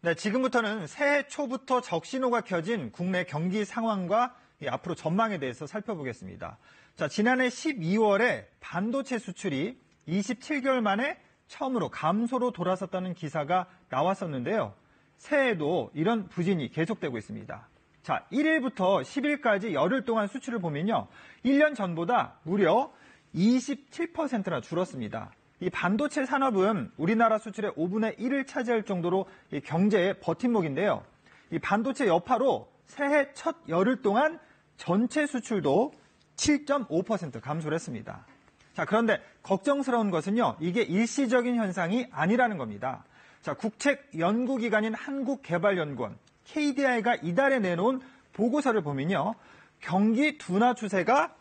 네, 지금부터는 새해 초부터 적신호가 켜진 국내 경기 상황과 앞으로 전망에 대해서 살펴보겠습니다. 자, 지난해 12월에 반도체 수출이 27개월 만에 처음으로 감소로 돌아섰다는 기사가 나왔었는데요. 새해에도 이런 부진이 계속되고 있습니다. 자, 1일부터 10일까지 열흘 동안 수출을 보면요. 1년 전보다 무려 27%나 줄었습니다. 이 반도체 산업은 우리나라 수출의 5분의 1을 차지할 정도로 이 경제의 버팀목인데요. 이 반도체 여파로 새해 첫 열흘 동안 전체 수출도 7.5% 감소를 했습니다. 자, 그런데 걱정스러운 것은요, 이게 일시적인 현상이 아니라는 겁니다. 자, 국책연구기관인 한국개발연구원 KDI가 이달에 내놓은 보고서를 보면요, 경기 둔화 추세가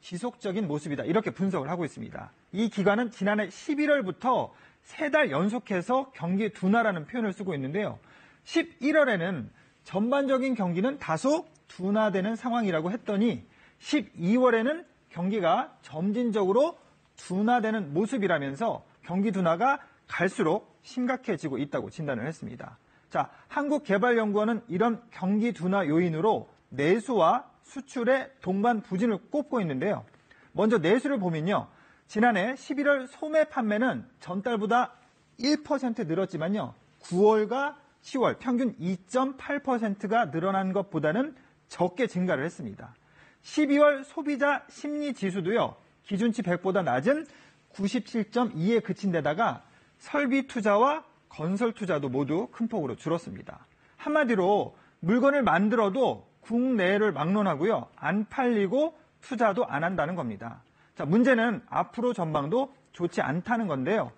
지속적인 모습이다, 이렇게 분석을 하고 있습니다. 이 기관은 지난해 11월부터 3달 연속해서 경기 둔화라는 표현을 쓰고 있는데요. 11월에는 전반적인 경기는 다소 둔화되는 상황이라고 했더니 12월에는 경기가 점진적으로 둔화되는 모습이라면서 경기 둔화가 갈수록 심각해지고 있다고 진단을 했습니다. 자, 한국개발연구원은 이런 경기 둔화 요인으로 내수와 수출의 동반 부진을 꼽고 있는데요. 먼저 내수를 보면요. 지난해 11월 소매 판매는 전달보다 1% 늘었지만요. 9월과 10월 평균 2.8%가 늘어난 것보다는 적게 증가를 했습니다. 12월 소비자 심리 지수도요. 기준치 100보다 낮은 97.2에 그친 데다가 설비 투자와 건설 투자도 모두 큰 폭으로 줄었습니다. 한마디로 물건을 만들어도 국내를 막론하고요. 안 팔리고 투자도 안 한다는 겁니다. 자, 문제는 앞으로 전망도 좋지 않다는 건데요.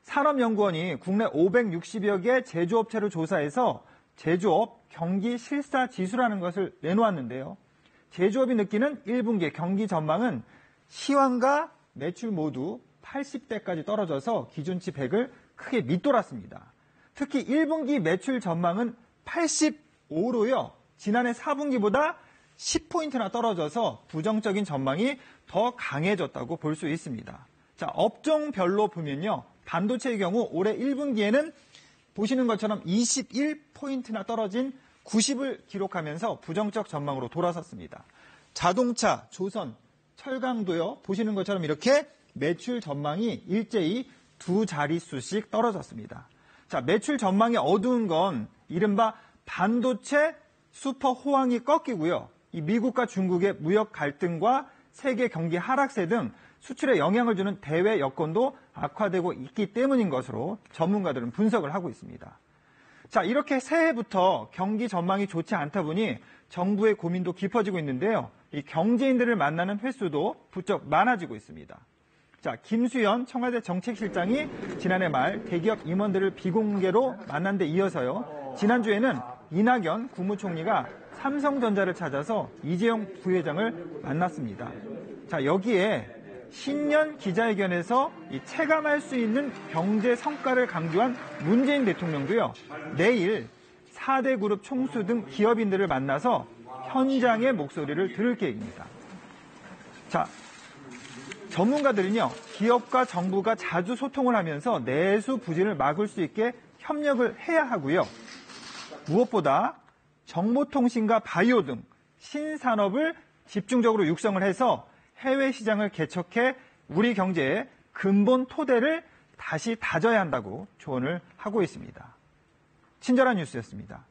산업연구원이 국내 560여 개 제조업체를 조사해서 제조업 경기 실사 지수라는 것을 내놓았는데요. 제조업이 느끼는 1분기 경기 전망은 시황과 매출 모두 80대까지 떨어져서 기준치 100을 크게 밑돌았습니다. 특히 1분기 매출 전망은 85로요. 지난해 4분기보다 10포인트나 떨어져서 부정적인 전망이 더 강해졌다고 볼 수 있습니다. 자, 업종별로 보면요. 반도체의 경우 올해 1분기에는 보시는 것처럼 21포인트나 떨어진 90을 기록하면서 부정적 전망으로 돌아섰습니다. 자동차, 조선, 철강도요. 보시는 것처럼 이렇게 매출 전망이 일제히 두 자릿수씩 떨어졌습니다. 자, 매출 전망이 어두운 건 이른바 반도체 슈퍼 호황이 꺾이고요. 이 미국과 중국의 무역 갈등과 세계 경기 하락세 등 수출에 영향을 주는 대외 여건도 악화되고 있기 때문인 것으로 전문가들은 분석을 하고 있습니다. 자, 이렇게 새해부터 경기 전망이 좋지 않다 보니 정부의 고민도 깊어지고 있는데요. 이 경제인들을 만나는 횟수도 부쩍 많아지고 있습니다. 자, 김수현 청와대 정책실장이 지난해 말 대기업 임원들을 비공개로 만난 데 이어서요. 지난주에는 이낙연 국무총리가 삼성전자를 찾아서 이재용 부회장을 만났습니다. 자, 여기에 신년 기자회견에서 체감할 수 있는 경제 성과를 강조한 문재인 대통령도요. 내일 4대 그룹 총수 등 기업인들을 만나서 현장의 목소리를 들을 계획입니다. 자, 전문가들은요. 기업과 정부가 자주 소통을 하면서 내수 부진을 막을 수 있게 협력을 해야 하고요. 무엇보다 정보통신과 바이오 등 신산업을 집중적으로 육성을 해서 해외 시장을 개척해 우리 경제의 근본 토대를 다시 다져야 한다고 조언을 하고 있습니다. 친절한 뉴스였습니다.